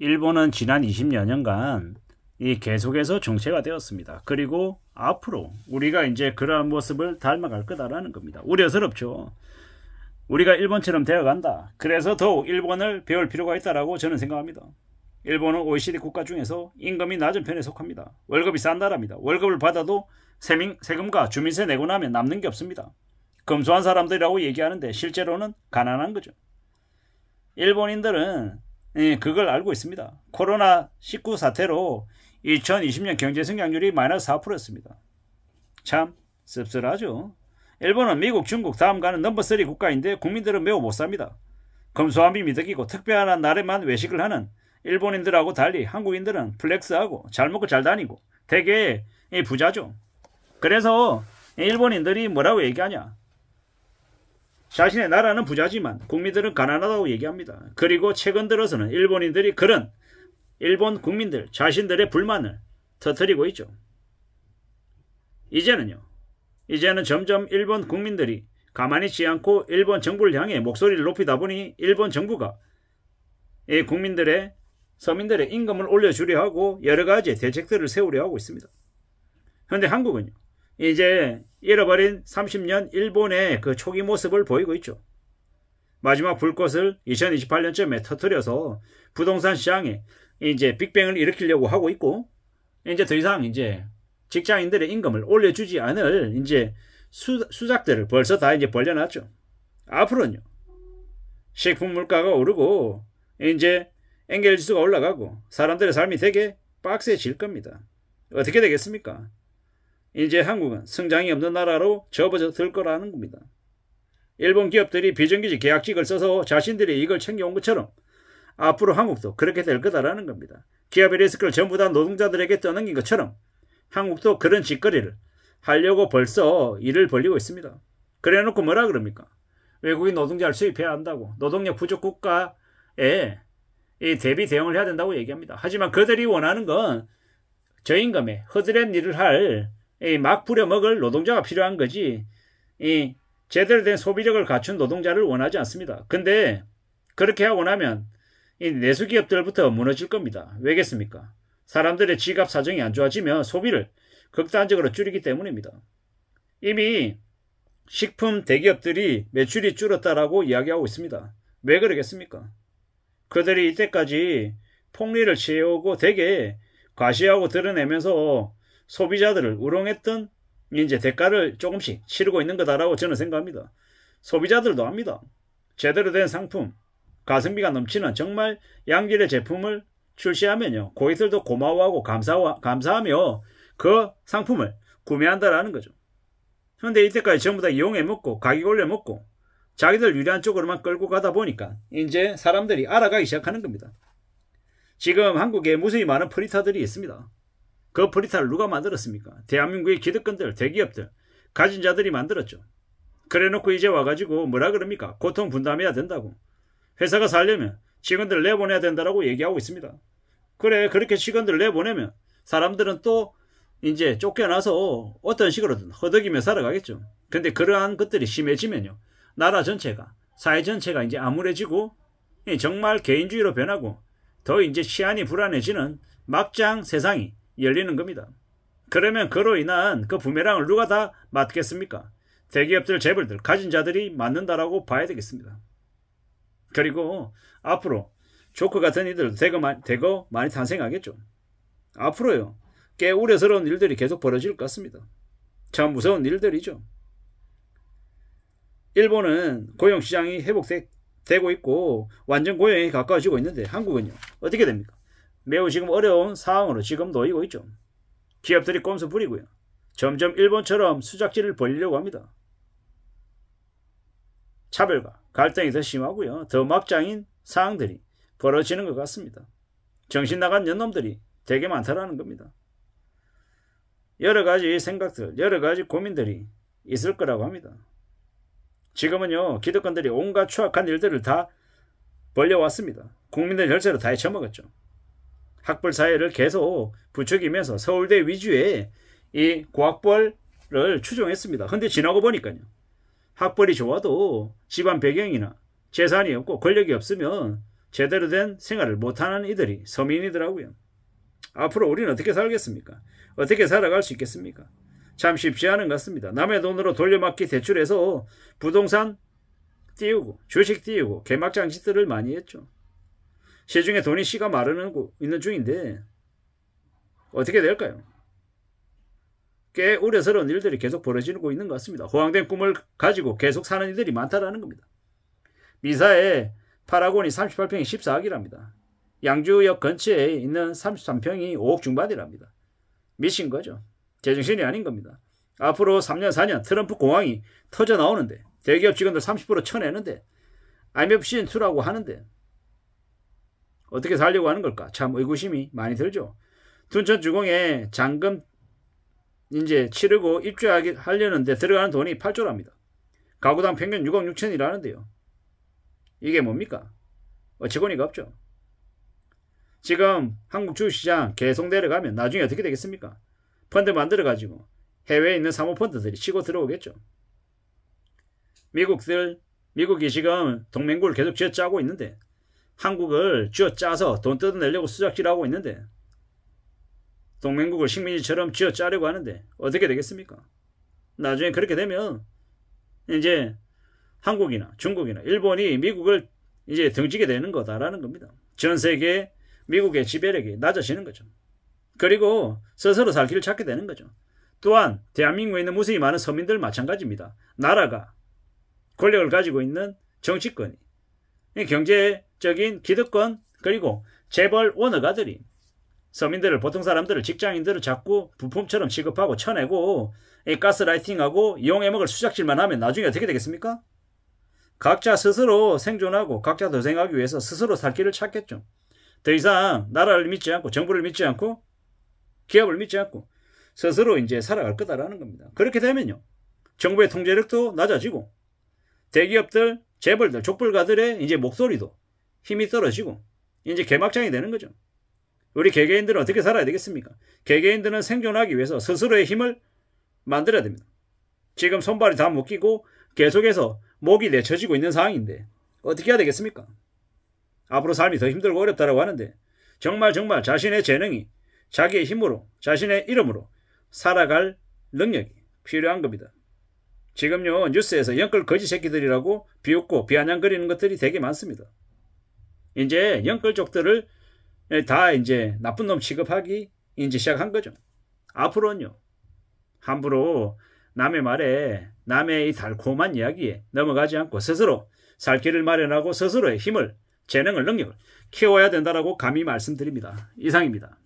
일본은 지난 20여 년간 계속해서 정체가 되었습니다. 그리고 앞으로 우리가 이제 그러한 모습을 닮아갈 거다라는 겁니다. 우려스럽죠. 우리가 일본처럼 되어간다. 그래서 더욱 일본을 배울 필요가 있다라고 저는 생각합니다. 일본은 OECD 국가 중에서 임금이 낮은 편에 속합니다. 월급이 싼 나라입니다. 월급을 받아도 세금과 주민세 내고 나면 남는 게 없습니다. 검소한 사람들이라고 얘기하는데 실제로는 가난한 거죠. 일본인들은 그걸 알고 있습니다. 코로나19 사태로 2020년 경제 성장률이 마이너스 4%였습니다. 참 씁쓸하죠. 일본은 미국, 중국 다음 가는 넘버3 국가인데 국민들은 매우 못 삽니다. 검소함이 미덕이고 특별한 날에만 외식을 하는 일본인들하고 달리 한국인들은 플렉스하고 잘 먹고 잘 다니고 되게 부자죠. 그래서 일본인들이 뭐라고 얘기하냐. 자신의 나라는 부자지만 국민들은 가난하다고 얘기합니다. 그리고 최근 들어서는 일본인들이 그런 일본 국민들 자신들의 불만을 터뜨리고 있죠. 이제는 점점 일본 국민들이 가만히 있지 않고 일본 정부를 향해 목소리를 높이다 보니 일본 정부가 국민들의 서민들의 임금을 올려주려 하고 여러 가지 대책들을 세우려 하고 있습니다. 그런데 한국은요. 이제 잃어버린 30년 일본의 그 초기 모습을 보이고 있죠. 마지막 불꽃을 2028년쯤에 터뜨려서 부동산 시장에 이제 빅뱅을 일으키려고 하고 있고, 이제 더 이상 이제 직장인들의 임금을 올려주지 않을 이제 수작들을 벌써 다 이제 벌려놨죠. 앞으로는요. 식품 물가가 오르고 이제 엔겔 지수가 올라가고 사람들의 삶이 되게 빡세질 겁니다. 어떻게 되겠습니까? 이제 한국은 성장이 없는 나라로 접어들 거라는 겁니다. 일본 기업들이 비정규직 계약직을 써서 자신들의 이익을 챙겨온 것처럼 앞으로 한국도 그렇게 될 거다라는 겁니다. 기업의 리스크를 전부 다 노동자들에게 떠넘긴 것처럼 한국도 그런 짓거리를 하려고 벌써 일을 벌리고 있습니다. 그래놓고 뭐라 그럽니까? 외국인 노동자를 수입해야 한다고, 노동력 부족 국가에 대비 대응을 해야 된다고 얘기합니다. 하지만 그들이 원하는 건 저임금에 허드렛 일을 할 막 부려먹을 노동자가 필요한 거지, 제대로 된 소비력을 갖춘 노동자를 원하지 않습니다. 근데 그렇게 하고 나면 내수기업들부터 무너질 겁니다. 왜겠습니까? 사람들의 지갑 사정이 안 좋아지면 소비를 극단적으로 줄이기 때문입니다. 이미 식품 대기업들이 매출이 줄었다라고 이야기하고 있습니다. 왜 그러겠습니까? 그들이 이때까지 폭리를 취해오고 되게 과시하고 드러내면서 소비자들을 우롱했던 이제 대가를 조금씩 치르고 있는 거다라고 저는 생각합니다. 소비자들도 압니다. 제대로 된 상품, 가성비가 넘치는 정말 양질의 제품을 출시하면요, 고객들도 고마워하고 감사하며 그 상품을 구매한다라는 거죠. 그런데 이때까지 전부 다 이용해 먹고 가격 올려 먹고 자기들 유리한 쪽으로만 끌고 가다 보니까 이제 사람들이 알아가기 시작하는 겁니다. 지금 한국에 무수히 많은 프리터들이 있습니다. 그 프리터를 누가 만들었습니까? 대한민국의 기득권들, 대기업들, 가진 자들이 만들었죠. 그래놓고 이제 와가지고 뭐라 그럽니까? 고통 분담해야 된다고. 회사가 살려면 직원들 내보내야 된다라고 얘기하고 있습니다. 그래, 그렇게 직원들 내보내면 사람들은 또 이제 쫓겨나서 어떤 식으로든 허덕이며 살아가겠죠. 근데 그러한 것들이 심해지면요, 나라 전체가, 사회 전체가 이제 암울해지고 정말 개인주의로 변하고 더 이제 치안이 불안해지는 막장 세상이 열리는 겁니다. 그러면 그로 인한 그 부메랑을 누가 다 맞겠습니까? 대기업들, 재벌들, 가진 자들이 맞는다라고 봐야 되겠습니다. 그리고 앞으로 조커 같은 이들도 대거 많이 탄생하겠죠. 앞으로요, 꽤 우려스러운 일들이 계속 벌어질 것 같습니다. 참 무서운 일들이죠. 일본은 고용시장이 회복되고 있고 완전 고용에 가까워지고 있는데 한국은요, 어떻게 됩니까? 매우 지금 어려운 상황으로 지금 놓이고 있죠. 기업들이 꼼수 부리고요, 점점 일본처럼 수작질을 벌이려고 합니다. 차별과 갈등이 더 심하고요, 더 막장인 상황들이 벌어지는 것 같습니다. 정신 나간 년놈들이 되게 많다라는 겁니다. 여러 가지 생각들, 여러 가지 고민들이 있을 거라고 합니다. 지금은요, 기득권들이 온갖 추악한 일들을 다 벌려왔습니다. 국민들 혈세로 다 헤쳐먹었죠. 학벌 사회를 계속 부추기면서 서울대 위주의 이 고학벌을 추종했습니다. 근데 지나고 보니까요, 학벌이 좋아도 집안 배경이나 재산이 없고 권력이 없으면 제대로 된 생활을 못하는 이들이 서민이더라고요. 앞으로 우리는 어떻게 살겠습니까? 어떻게 살아갈 수 있겠습니까? 참 쉽지 않은 것 같습니다. 남의 돈으로 돌려막기 대출해서 부동산 띄우고 주식 띄우고 개막장짓들을 많이 했죠. 시중에 돈이 씨가 마르고 있는 중인데 어떻게 될까요? 꽤 우려스러운 일들이 계속 벌어지고 있는 것 같습니다. 호황된 꿈을 가지고 계속 사는 이들이 많다라는 겁니다. 미사에 파라곤이 38평이 14억이랍니다. 양주역 근처에 있는 33평이 5억 중반이랍니다. 미친 거죠. 제정신이 아닌 겁니다. 앞으로 3년 4년 트럼프 공황이 터져 나오는데 대기업 직원들 30% 쳐내는데 IMF 시즌2라고 하는데 어떻게 살려고 하는 걸까? 참 의구심이 많이 들죠. 둔천주공에 잔금 이제 치르고 입주하려는데 들어가는 돈이 8조랍니다. 가구당 평균 6억 6천이라는데요. 이게 뭡니까? 어처구니가 없죠. 지금 한국 주식시장 계속 내려가면 나중에 어떻게 되겠습니까? 펀드 만들어가지고 해외에 있는 사모펀드들이 치고 들어오겠죠. 미국이 지금 동맹구를 계속 쥐어짜고 있는데 한국을 쥐어짜서 돈 뜯어내려고 수작질하고 있는데 동맹국을 식민지처럼 쥐어짜려고 하는데 어떻게 되겠습니까? 나중에 그렇게 되면 이제 한국이나 중국이나 일본이 미국을 이제 등지게 되는 거다라는 겁니다. 전 세계 미국의 지배력이 낮아지는 거죠. 그리고 스스로 살 길을 찾게 되는 거죠. 또한 대한민국에 있는 무수히 많은 서민들 마찬가지입니다. 나라가 권력을 가지고 있는 정치권이 경제적인 기득권 그리고 재벌 원어가들이 서민들을 보통 사람들을 직장인들을 자꾸 부품처럼 취급하고 쳐내고 가스라이팅하고 이용해먹을 수작질만 하면 나중에 어떻게 되겠습니까? 각자 스스로 생존하고 각자 도생하기 위해서 스스로 살 길을 찾겠죠. 더 이상 나라를 믿지 않고 정부를 믿지 않고 기업을 믿지 않고 스스로 이제 살아갈 거다라는 겁니다. 그렇게 되면요. 정부의 통제력도 낮아지고 대기업들, 재벌들, 족불가들의 이제 목소리도 힘이 떨어지고 이제 개막장이 되는 거죠. 우리 개개인들은 어떻게 살아야 되겠습니까? 개개인들은 생존하기 위해서 스스로의 힘을 만들어야 됩니다. 지금 손발이 다 묶이고 계속해서 목이 내쳐지고 있는 상황인데 어떻게 해야 되겠습니까? 앞으로 삶이 더 힘들고 어렵다라고 하는데 정말 자신의 재능이 자기의 힘으로 자신의 이름으로 살아갈 능력이 필요한 겁니다. 지금요 뉴스에서 영끌 거지 새끼들이라고 비웃고 비아냥거리는 것들이 되게 많습니다. 이제 영끌족들을 다 이제 나쁜 놈 취급하기 이제 시작한 거죠. 앞으로는요 함부로 남의 말에 남의 이 달콤한 이야기에 넘어가지 않고 스스로 살 길을 마련하고 스스로의 힘을 재능을 능력을 키워야 된다라고 감히 말씀드립니다. 이상입니다.